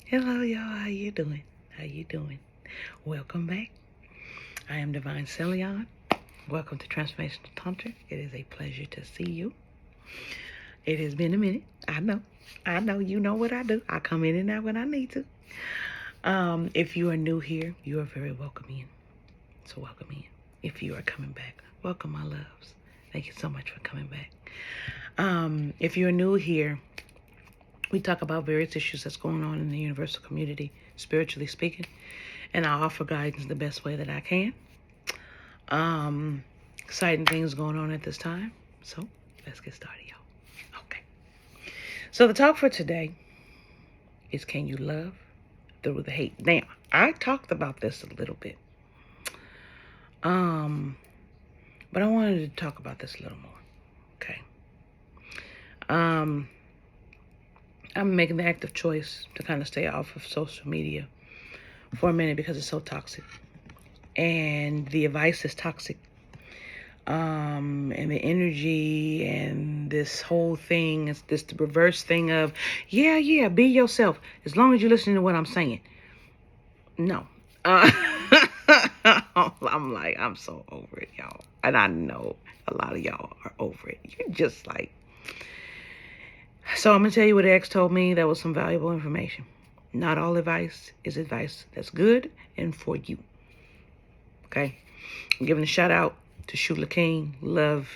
Hello, y'all. How you doing? How you doing? Welcome back. I am Divine Celion. Welcome to Transformational Tantra. It is a pleasure to see you. It has been a minute. I know. You know what I do. I come in and out when I need to. If you are new here, you are very welcome in. So welcome in. If you are coming back, welcome, my loves. Thank you so much for coming back. If you're new here, we talk about various issues that's going on in the universal community, spiritually speaking, and I offer guidance the best way that I can. Exciting things going on at this time. So let's get started, y'all. Okay. So the talk for today is, can you love through the hate? Now, I talked about this a little bit. But I wanted to talk about this a little more. Okay. I'm making the active choice to kind of stay off of social media for a minute because it's so toxic. And the advice is toxic. And the energy and this whole thing is this the reverse thing of, yeah, be yourself as long as you're listening to what I'm saying. No. I'm so over it, y'all. And I know a lot of y'all are over it. You're just like, so I'm going to tell you what X told me. That was some valuable information. Not all advice is advice that's good and for you. Okay? I'm giving a shout out to Shula King. Love,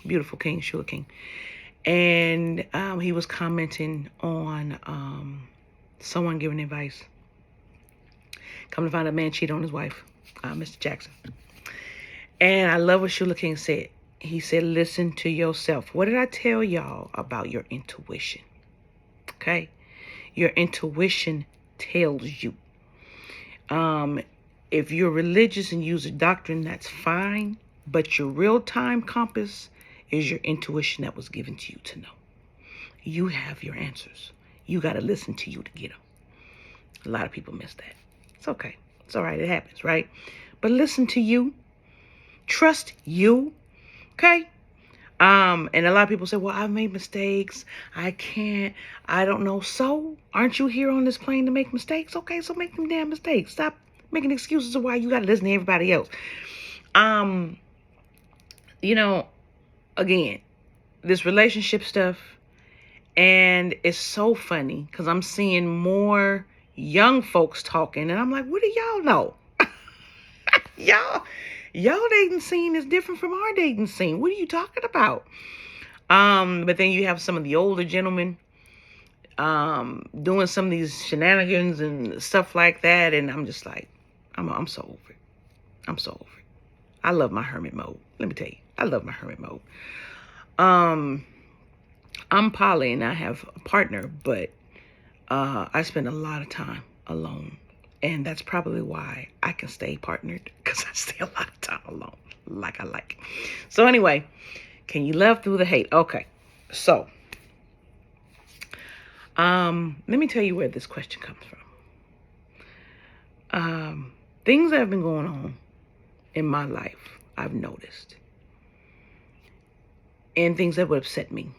beautiful King, Shula King. And he was commenting on someone giving advice. Come to find out, man cheated on his wife, Mr. Jackson. And I love what Shula King said. He said, listen to yourself. What did I tell y'all about your intuition? Okay? Your intuition tells you. If you're religious and use a doctrine, that's fine. But your real-time compass is your intuition that was given to you to know. You have your answers. You got to listen to you to get them. A lot of people miss that. It's okay. It's all right. It happens, right? But listen to you. Trust you. Okay? And a lot of people say, well, I've made mistakes. I don't know. So, aren't you here on this plane to make mistakes? Okay, so make them damn mistakes. Stop making excuses of why you got to listen to everybody else. Again, this relationship stuff, and it's so funny because I'm seeing more young folks talking, and I'm like, what do y'all know? Y'all dating scene is different from our dating scene. What are you talking about? But then you have some of the older gentlemen doing some of these shenanigans and stuff like that, and I'm just like, I'm so over it. I'm so over it. I love my hermit mode. Let me tell you, I love my hermit mode. I'm poly and I have a partner, but I spend a lot of time alone. And that's probably why I can stay partnered, because I stay a lot of time alone, like I like. So anyway, can you love through the hate? Okay, so let me tell you where this question comes from. Things that have been going on in my life, I've noticed, and things that would upset me.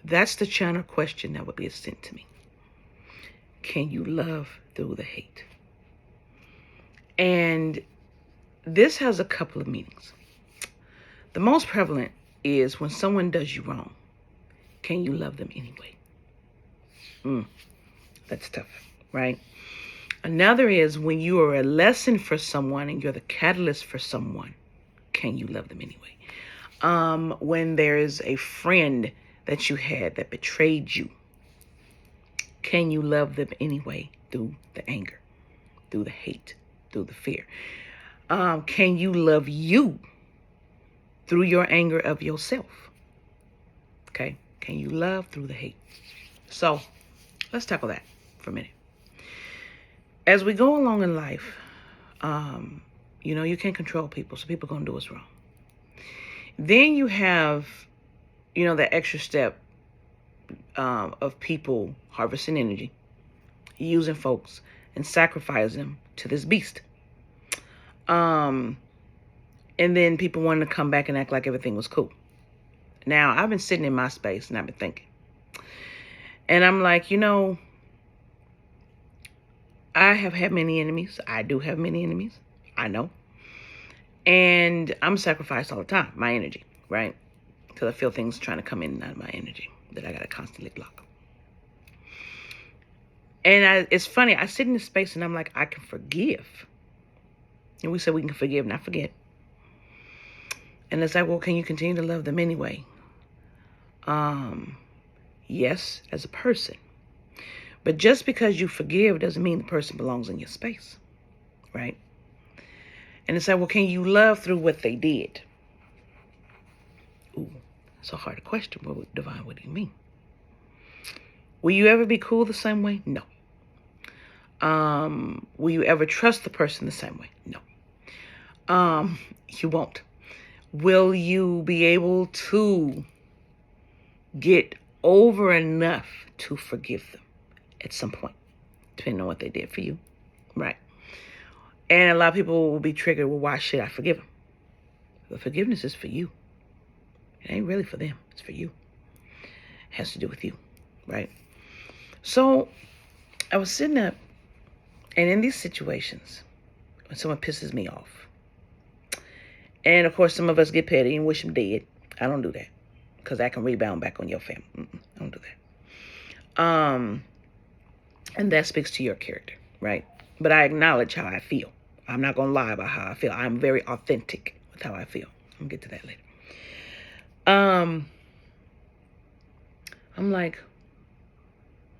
That's the channel question that would be sent to me. Can you love through the hate? And this has a couple of meanings. The most prevalent is when someone does you wrong. Can you love them anyway? That's tough, right? Another is when you are a lesson for someone and you're the catalyst for someone. Can you love them anyway? When there is a friend that you had that betrayed you, can you love them anyway through the anger, through the hate, through the fear? Can you love you through your anger of yourself? Okay. Can you love through the hate? So let's tackle that for a minute. As we go along in life, you can't control people, so people are going to do us wrong. Then you have, that extra step of people harvesting energy, using folks, and sacrificing them to this beast. And then people wanting to come back and act like everything was cool. Now, I've been sitting in my space and I've been thinking. And I'm like, I have had many enemies. I do have many enemies. I know. And I'm sacrificed all the time, my energy, right? Because I feel things trying to come in and out of my energy that I got to constantly block. And it's funny, I sit in this space and I'm like, I can forgive. And we said we can forgive, not forget. And it's like, well, can you continue to love them anyway? Yes, as a person. But just because you forgive doesn't mean the person belongs in your space, right? And it's like, well, can you love through what they did? Ooh, that's a hard question. Well, Divine, what do you mean? Will you ever be cool the same way? No. Will you ever trust the person the same way? No. You won't. Will you be able to get over enough to forgive them at some point, depending on what they did for you, right? And a lot of people will be triggered, well, why should I forgive them? The forgiveness is for you. It ain't really for them. It's for you. It has to do with you, right? So I was sitting up, and in these situations, when someone pisses me off, and of course, some of us get petty and wish them dead. I don't do that, because that can rebound back on your family. I don't do that. And that speaks to your character, right? But I acknowledge how I feel. I'm not going to lie about how I feel. I'm very authentic with how I feel. I'll get to that later. I'm like,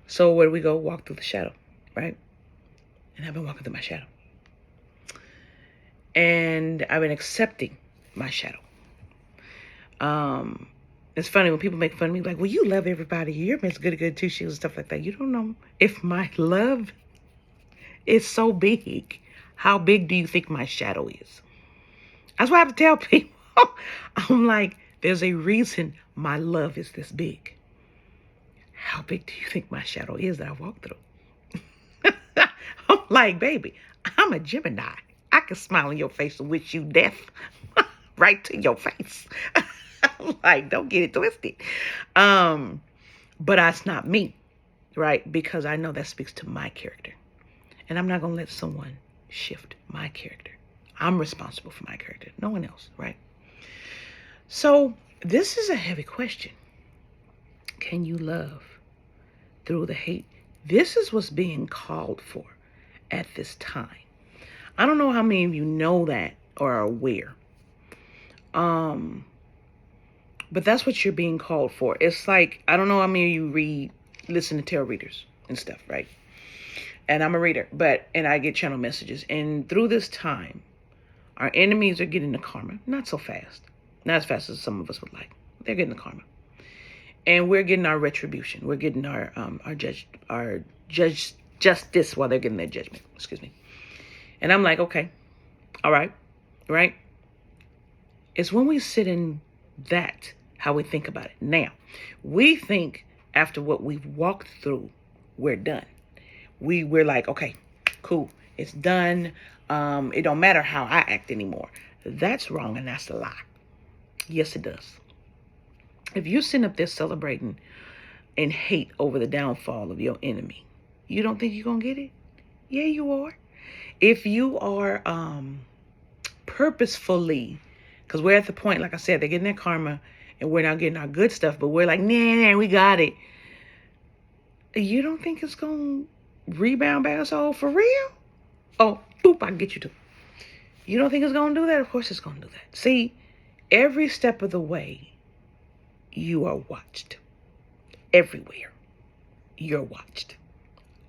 so where do we go? Walk through the shadow, right? And I've been walking through my shadow. And I've been accepting my shadow. It's funny when people make fun of me, like, well, you love everybody. You're Miss Good too, and stuff like that. You don't know if my love is so big. How big do you think my shadow is? That's why I have to tell people. I'm like, there's a reason my love is this big. How big do you think my shadow is that I walk through? I'm like, baby, I'm a Gemini. I can smile in your face and wish you death right to your face. I'm like, don't get it twisted. But that's not me, right? Because I know that speaks to my character. And I'm not going to let someone shift my character. I'm responsible for my character. No one else, right? So this is a heavy question. Can you love through the hate? This is what's being called for at this time. I don't know how many of you know that or are aware. But that's what you're being called for. It's like, I don't know how many of you listen to tarot readers and stuff, right? And I'm a reader, and I get channel messages. And through this time, our enemies are getting the karma. Not so fast. Not as fast as some of us would like. They're getting the karma. And we're getting our retribution. We're getting our justice while they're getting their judgment. Excuse me. And I'm like, okay, all right. It's when we sit in that, how we think about it. Now, we think after what we've walked through, we're done. We're like, okay, cool, it's done. It don't matter how I act anymore. That's wrong, and that's a lie. Yes, it does. If you're sitting up there celebrating in hate over the downfall of your enemy, you don't think you're going to get it? Yeah, you are. If you are purposefully, because we're at the point, like I said, they're getting their karma, and we're not getting our good stuff, but we're like, nah, we got it. You don't think it's going to rebound back? So for real? Oh, boop, I can get you too. You don't think it's going to do that? Of course it's going to do that. See, every step of the way, you are watched. Everywhere, you're watched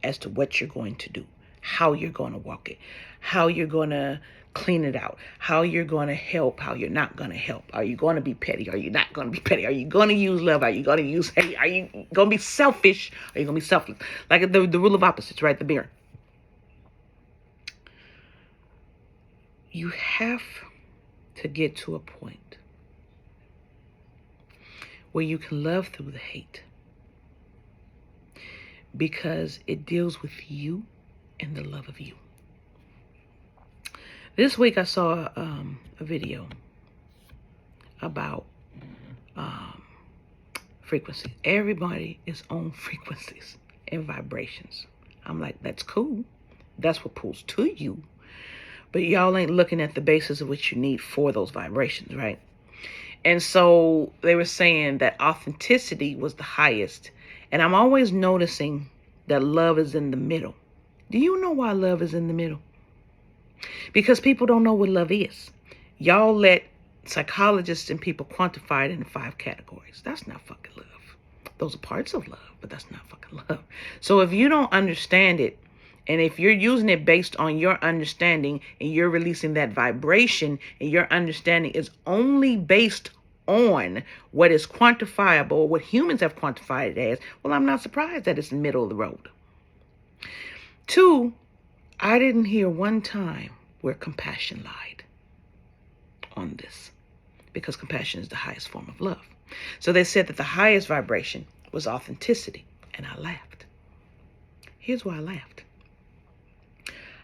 as to what you're going to do, how you're going to walk it, how you're going to clean it out, how you're going to help, how you're not going to help. Are you going to be petty? Are you not going to be petty? Are you going to use love? Are you going to use hate? Are you going to be selfish? Are you going to be selfless? Like the rule of opposites, right? The mirror. You have to get to a point where you can love through the hate, because it deals with you and the love of you. This week I saw a video about frequency. Everybody is on frequencies and vibrations. I'm like, that's cool. That's what pulls to you. But y'all ain't looking at the basis of what you need for those vibrations, right? And so they were saying that authenticity was the highest. And I'm always noticing that love is in the middle. Do you know why love is in the middle? Because people don't know what love is. Y'all let psychologists and people quantify it in 5 categories. That's not fucking love. Those are parts of love, but that's not fucking love. So if you don't understand it, and if you're using it based on your understanding and you're releasing that vibration and your understanding is only based on what is quantifiable or what humans have quantified it as, well, I'm not surprised that it's in the middle of the road. 2, I didn't hear one time where compassion lied on this, because compassion is the highest form of love. So they said that the highest vibration was authenticity, and I laughed. Here's why I laughed.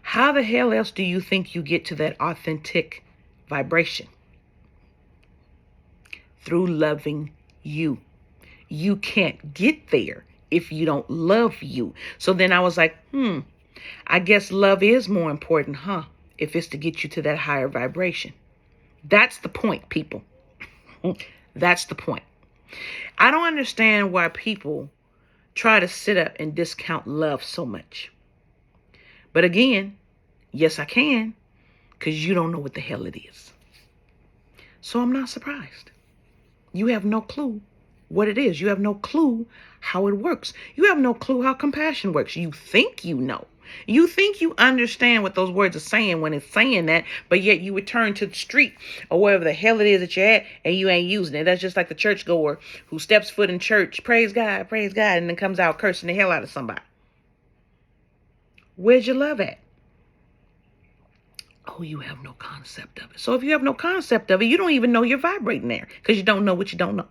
How the hell else do you think you get to that authentic vibration? Through loving you. You can't get there if you don't love you. So then I was like, I guess love is more important, huh? If it's to get you to that higher vibration. That's the point, people. That's the point. I don't understand why people try to sit up and discount love so much. But again, yes, I can, because you don't know what the hell it is. So I'm not surprised. You have no clue what it is. You have no clue how it works. You have no clue how compassion works. You think you know. You think you understand what those words are saying when it's saying that, but yet you return to the street or wherever the hell it is that you're at and you ain't using it. That's just like the churchgoer who steps foot in church, praise God, and then comes out cursing the hell out of somebody. Where's your love at? Oh, you have no concept of it. So if you have no concept of it, you don't even know you're vibrating there because you don't know what you don't know.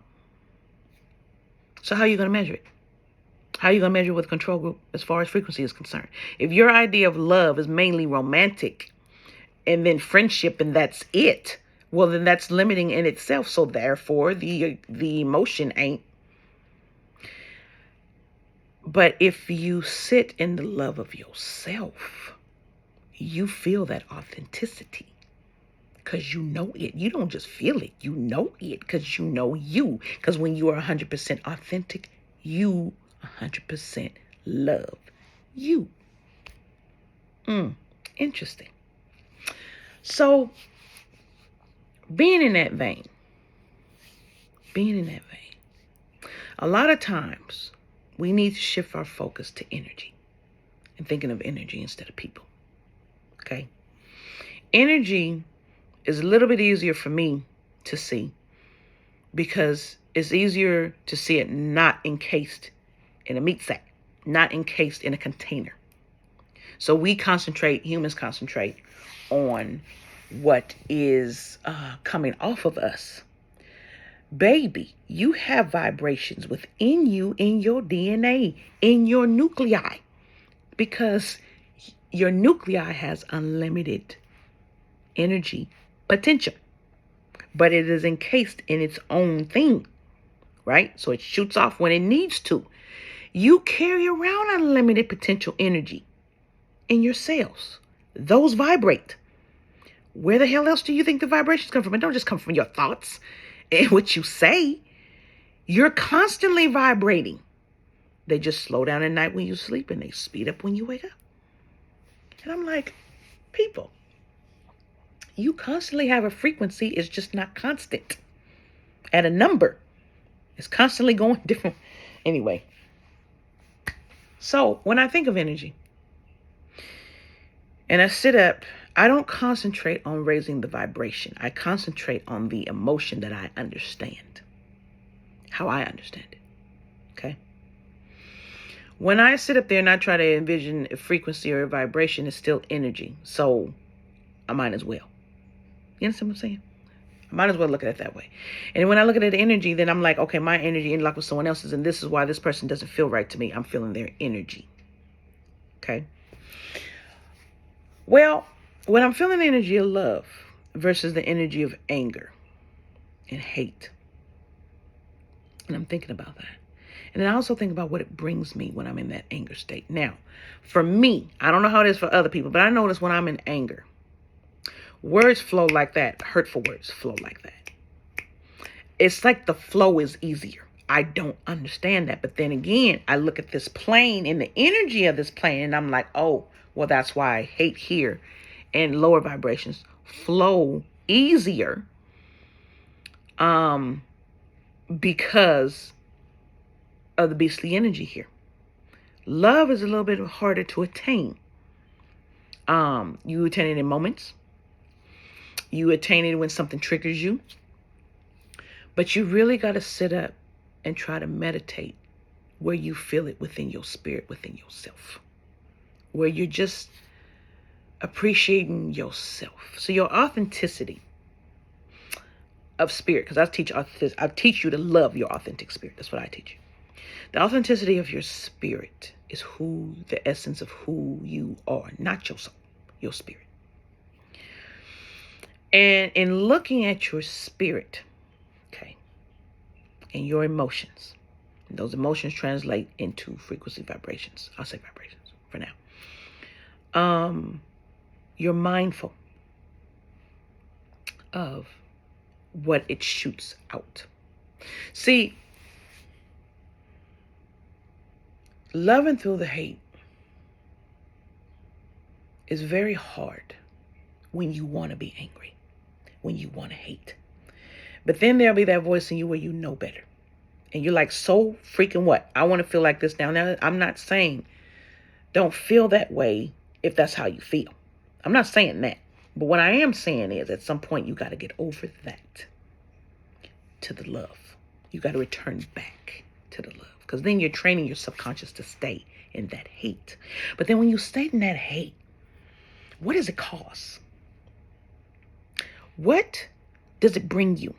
So how are you going to measure it? How are you going to measure with a control group as far as frequency is concerned? If your idea of love is mainly romantic and then friendship and that's it, well, then that's limiting in itself. So therefore, the emotion ain't. But if you sit in the love of yourself, you feel that authenticity because you know it. You don't just feel it. You know it because you know you. Because when you are 100% authentic, you 100% love you. Interesting. So being in that vein, a lot of times we need to shift our focus to energy and thinking of energy instead of people. Okay. Energy is a little bit easier for me to see because it's easier to see it not encased in a meat sack, not encased in a container. So humans concentrate on what is coming off of us. Baby, you have vibrations within you, in your DNA, in your nuclei, because your nuclei has unlimited energy potential, but it is encased in its own thing, right? So it shoots off when it needs to. You carry around unlimited potential energy in your cells. Those vibrate. Where the hell else do you think the vibrations come from? It don't just come from your thoughts and what you say. You're constantly vibrating. They just slow down at night when you sleep and they speed up when you wake up. And I'm like, people, you constantly have a frequency. It's just not constant at a number. It's constantly going different. Anyway, so when I think of energy and I sit up, I don't concentrate on raising the vibration. I concentrate on the emotion that I understand, how I understand it. Okay. When I sit up there and I try to envision a frequency or a vibration, it's still energy. So I might as well. You understand what I'm saying? I might as well look at it that way. And when I look at it energy, then I'm like, okay, my energy interlock with someone else's, and this is why this person doesn't feel right to me. I'm feeling their energy. Okay. Well, when I'm feeling the energy of love versus the energy of anger and hate, and I'm thinking about that, And then I also think about what it brings me when I'm in that anger state. Now, for me, I don't know how it is for other people, but I notice when I'm in anger, words flow like that. Hurtful words flow like that. It's like the flow is easier. I don't understand that. But then again, I look at this plane and the energy of this plane, and I'm like, oh, well, that's why I hate here. And lower vibrations flow easier because of the beastly energy here. Love is a little bit harder to attain. You attain it in moments. You attain it when something triggers you. But you really got to sit up and try to meditate where you feel it within your spirit, within yourself, where you're just appreciating yourself. So your authenticity of spirit, because I teach you to love your authentic spirit. That's what I teach you. The authenticity of your spirit is the essence of who you are, not your soul, your spirit. And in looking at your spirit, okay, and your emotions, and those emotions translate into frequency vibrations. I'll say vibrations for now. You're mindful of what it shoots out. See, loving through the hate is very hard when you want to be angry, when you want to hate. But then there'll be that voice in you where you know better. And you're like, so freaking what? I want to feel like this now. Now, I'm not saying don't feel that way if that's how you feel. I'm not saying that. But what I am saying is at some point you got to get over that to the love. You got to return back to the love. Because then you're training your subconscious to stay in that hate. But then when you stay in that hate, what does it cause? What does it bring you?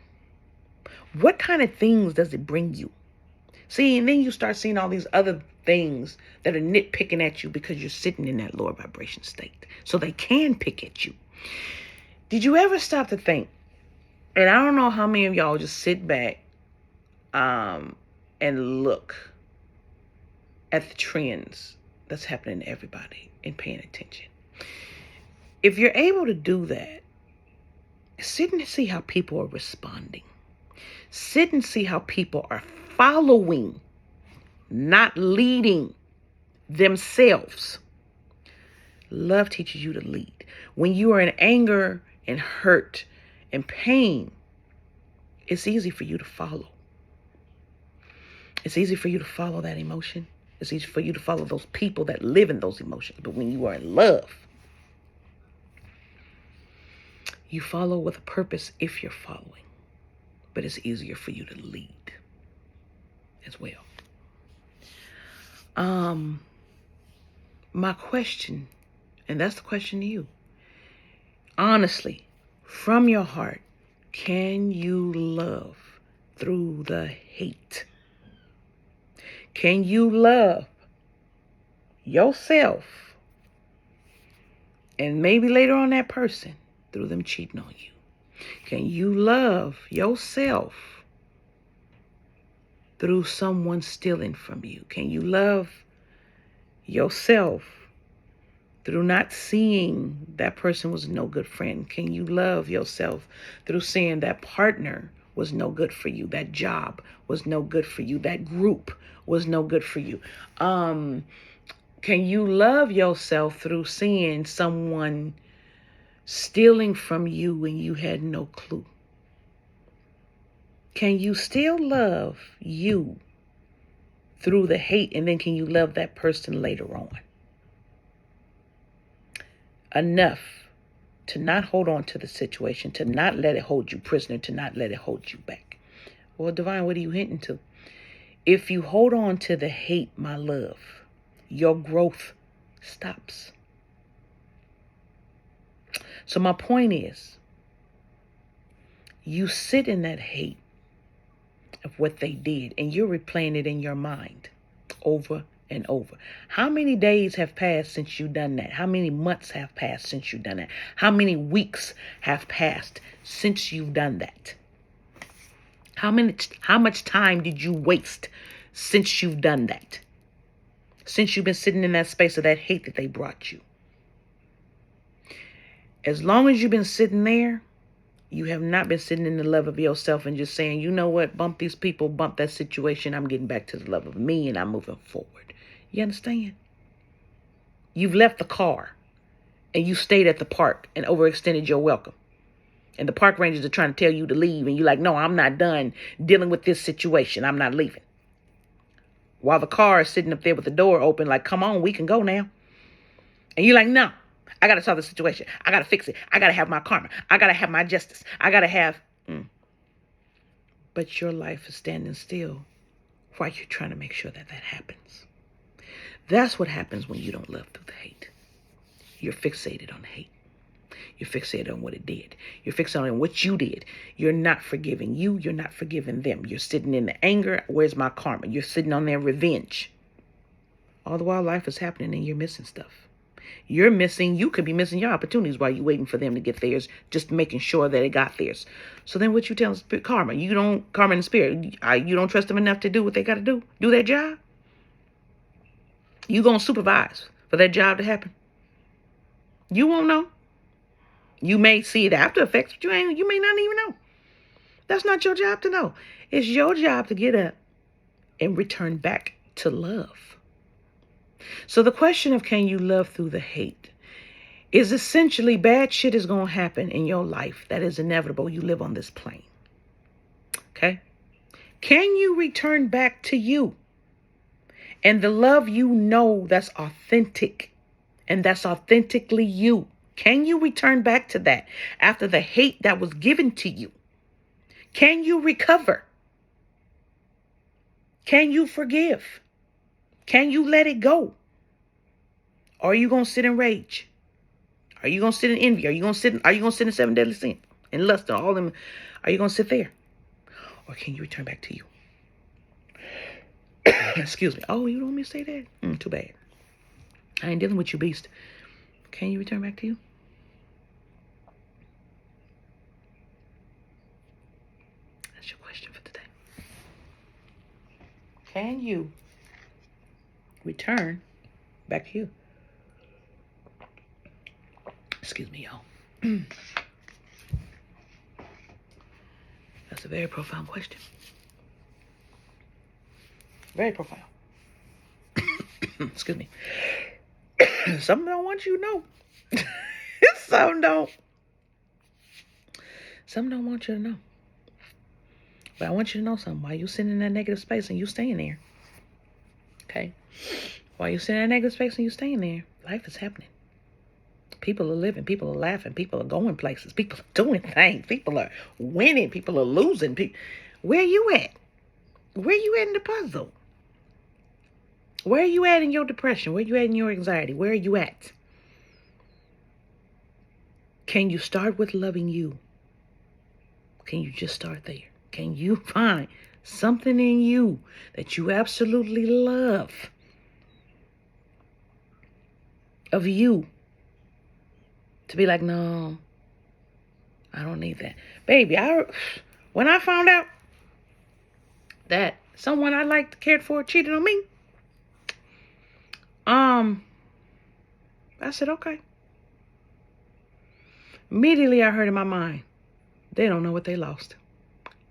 What kind of things does it bring you? See, and then you start seeing all these other things that are nitpicking at you because you're sitting in that lower vibration state. So they can pick at you. Did you ever stop to think? And I don't know how many of y'all just sit back and look at the trends that's happening to everybody and paying attention. If you're able to do that, sit and see how people are responding. Sit and see how people are following, not leading themselves. Love teaches you to lead. When you are in anger and hurt and pain, it's easy for you to follow. It's easy for you to follow that emotion. It's easy for you to follow those people that live in those emotions. But when you are in love, you follow with a purpose if you're following. But it's easier for you to lead as well. My question, and that's the question to you. Honestly, from your heart, can you love through the hate? Can you love yourself and maybe later on that person through them cheating on you? Can you love yourself through someone stealing from you? Can you love yourself through not seeing that person was no good friend? Can you love yourself through seeing that partner was no good for you, that job was no good for you, that group was no good for you? Can you love yourself through seeing someone stealing from you when you had no clue? Can you still love you through the hate, and then can you love that person later on? Enough to not hold on to the situation, to not let it hold you prisoner, to not let it hold you back. Well, Divine, what are you hinting to? If you hold on to the hate, my love, your growth stops. So my point is, you sit in that hate of what they did, and you're replaying it in your mind over and over. How many days have passed since you've done that? How many months have passed since you've done that? How many weeks have passed since you've done that? How much time did you waste since you've done that. Since you've been sitting in that space of that hate that they brought you. As long as you've been sitting there, you have not been sitting in the love of yourself and just saying, you know what, bump these people, bump that situation. I'm getting back to the love of me and I'm moving forward. You understand? You've left the car and you stayed at the park and overextended your welcome. And the park rangers are trying to tell you to leave. And you're like, no, I'm not done dealing with this situation. I'm not leaving. While the car is sitting up there with the door open, like, come on, we can go now. And you're like, no, I got to solve the situation. I got to fix it. I got to have my karma. I got to have my justice. I got to have. But your life is standing still while you're trying to make sure that that happens. That's what happens when you don't love through the hate. You're fixated on hate. You're fixated on what it did. You're fixated on what you did. You're not forgiving you. You're not forgiving them. You're sitting in the anger. Where's my karma? You're sitting on their revenge. All the while life is happening and you're missing stuff. You could be missing your opportunities while you're waiting for them to get theirs, just making sure that it got theirs. So then what you tell karma? Karma and spirit, you don't trust them enough to do what they got to do their job? You going to supervise for that job to happen? You won't know. You may see the after effects, but you may not even know. That's not your job to know. It's your job to get up and return back to love. So the question of can you love through the hate is essentially bad shit is going to happen in your life. That is inevitable. You live on this plane. Okay? Can you return back to you and the love you know that's authentic and that's authentically you? Can you return back to that after the hate that was given to you? Can you recover? Can you forgive? Can you let it go? Or are you going to sit in rage? Are you going to sit in envy? Are you going to sit in seven deadly sins and lust and all them? Are you going to sit there? Or can you return back to you? Excuse me. Oh, you don't want me to say that? Too bad. I ain't dealing with you, beast. Can you return back to you? That's your question for today. Can you return back to you? Excuse me, y'all. That's a very profound question. Very profound. Excuse me. Some don't want you to know. Some don't. Some don't want you to know. But I want you to know something. While you sitting in that negative space and you staying there. Okay? While you sitting in that negative space and you staying there, life is happening. People are living. People are laughing. People are going places. People are doing things. People are winning. People are losing. Where you at? Where you at in the puzzle? Where are you at in your depression? Where are you at in your anxiety? Where are you at? Can you start with loving you? Can you just start there? Can you find something in you that you absolutely love of you to be like, no, I don't need that. Baby, when I found out that someone I liked, cared for, cheated on me, I said, okay. Immediately I heard in my mind, they don't know what they lost.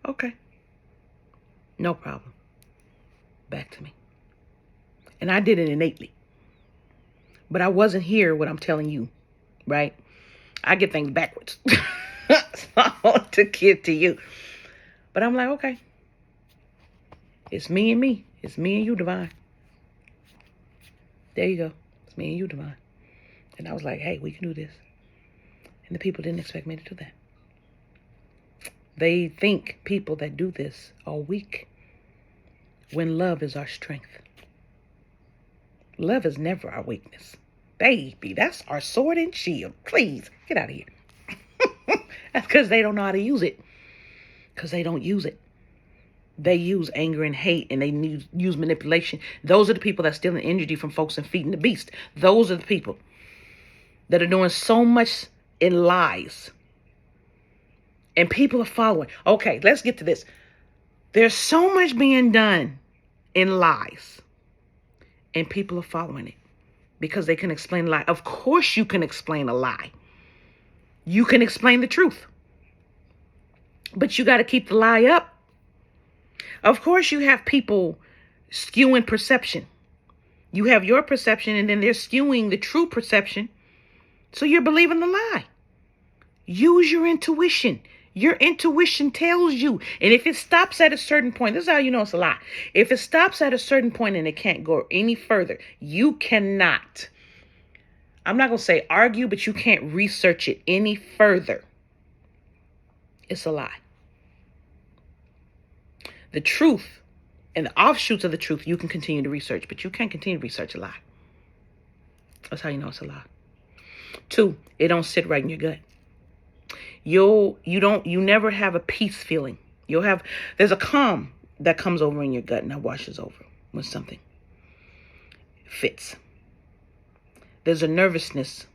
Okay. No problem. Back to me. And I did it innately. But I wasn't here what I'm telling you, right? I get things backwards. So I want to give to you. But I'm like, okay. It's me and me. It's me and you, divine. There you go. It's me and you, divine. And I was like, hey, we can do this. And the people didn't expect me to do that. They think people that do this are weak when love is our strength. Love is never our weakness. Baby, that's our sword and shield. Please, get out of here. That's because they don't know how to use it. Because they don't use it. They use anger and hate, and they use manipulation. Those are the people that stealing energy from folks and feeding the beast. Those are the people that are doing so much in lies. And people are following. Okay, let's get to this. There's so much being done in lies. And people are following it because they can explain a lie. Of course you can explain a lie. You can explain the truth. But you got to keep the lie up. Of course you have people skewing perception. You have your perception and then they're skewing the true perception. So you're believing the lie. Use your intuition. Your intuition tells you. And if it stops at a certain point, this is how you know it's a lie. If it stops at a certain point and it can't go any further, you cannot, I'm not going to say argue, but you can't research it any further. It's a lie. The truth and the offshoots of the truth, you can continue to research, but you can't continue to research a lie. That's how you know it's a lie. 2, it don't sit right in your gut. You never have a peace feeling. There's a calm that comes over in your gut and that washes over when something fits. There's a nervousness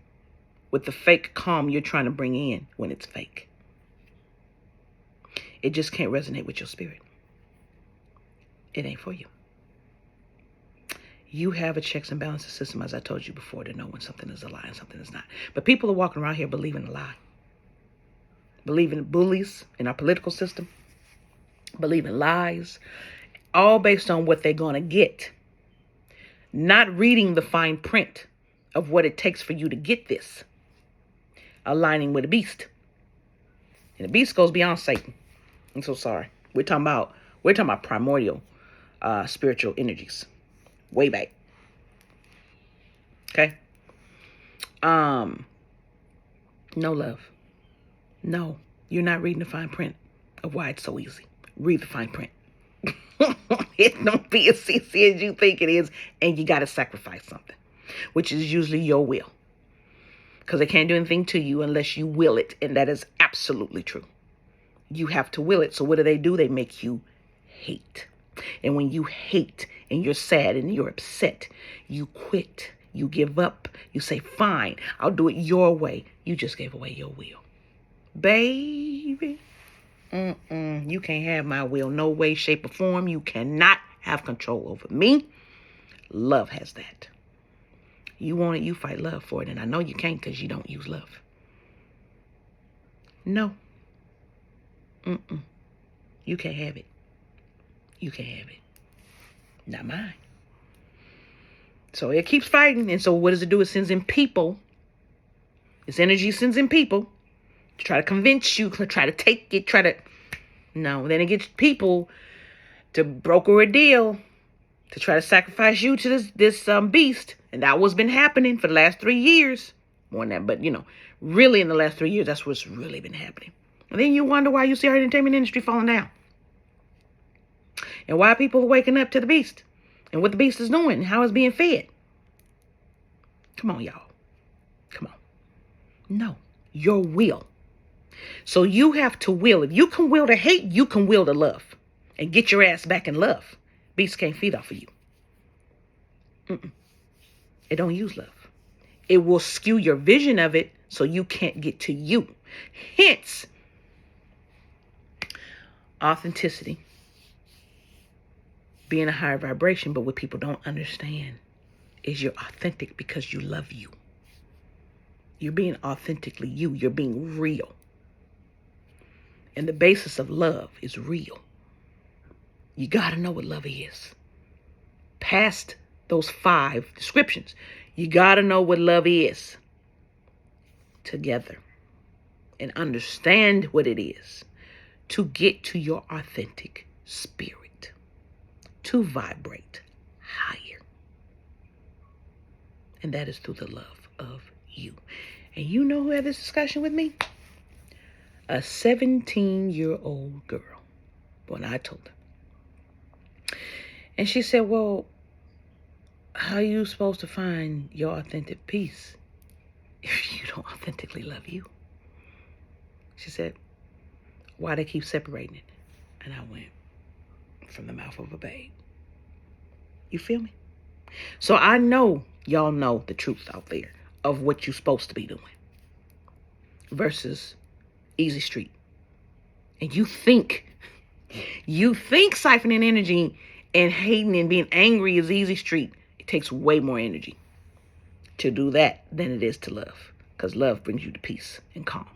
with the fake calm you're trying to bring in when it's fake. It just can't resonate with your spirit. It ain't for you. You have a checks and balances system, as I told you before, to know when something is a lie and something is not. But people are walking around here believing a lie. Believing bullies in our political system. Believing lies. All based on what they're going to get. Not reading the fine print of what it takes for you to get this. Aligning with a beast. And the beast goes beyond Satan. I'm so sorry. We're talking about primordial spiritual energies. Way back. Okay? No love. No, you're not reading the fine print of why it's so easy. Read the fine print. It don't be as easy as you think it is, and you got to sacrifice something, which is usually your will. Because they can't do anything to you unless you will it, and that is absolutely true. You have to will it. So what do? They make you hate. And when you hate and you're sad and you're upset, you quit. You give up. You say, fine, I'll do it your way. You just gave away your will. Baby, you can't have my will. No way, shape, or form. You cannot have control over me. Love has that. You want it, you fight love for it. And I know you can't because you don't use love. No. You can't have it. You can't have it. Not mine. So it keeps fighting. And so what does it do? It sends in people. Its energy sends in people to try to convince you, to try to take it, No, then it gets people to broker a deal to try to sacrifice you to this beast. And that what's been happening for the last 3 years. More than that, but really in the last 3 years, that's what's really been happening. And then you wonder why you see our entertainment industry falling down. And why people are waking up to the beast. And what the beast is doing. And how it's being fed. Come on, y'all. Come on. No. Your will. So you have to will. If you can will to hate, you can will to love. And get your ass back in love. Beast can't feed off of you. It don't use love. It will skew your vision of it so you can't get to you. Hence, authenticity. Being a higher vibration, but what people don't understand is you're authentic because you love you. You're being authentically you. You're being real. And the basis of love is real. You got to know what love is. Past those 5 descriptions, you got to know what love is. Together. And understand what it is. To get to your authentic spirit. To vibrate higher. And that is through the love of you. And you know who had this discussion with me? A 17-year-old girl. When I told her. And she said, well, how are you supposed to find your authentic peace if you don't authentically love you? She said, why they keep separating it? And I went, from the mouth of a babe. You feel me? So I know y'all know the truth out there of what you're supposed to be doing versus easy street. And you think siphoning energy And hating and being angry is easy street. It takes way more energy to do that than it is to love. Because love brings you to peace and calm.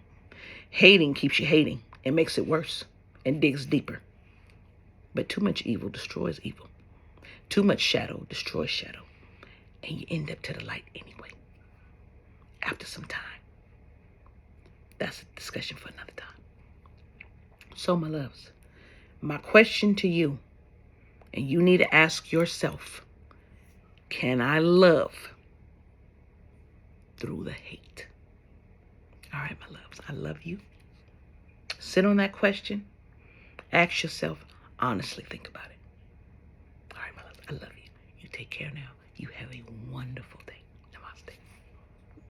Hating keeps you hating. It makes it worse and digs deeper. But too much evil destroys evil. Too much shadow destroys shadow. And you end up to the light anyway. After some time. That's a discussion for another time. So, my loves, my question to you, and you need to ask yourself, can I love through the hate? All right, my loves, I love you. Sit on that question. Ask yourself, honestly think about it. All right, my loves, I love you. You take care now. You have a wonderful day.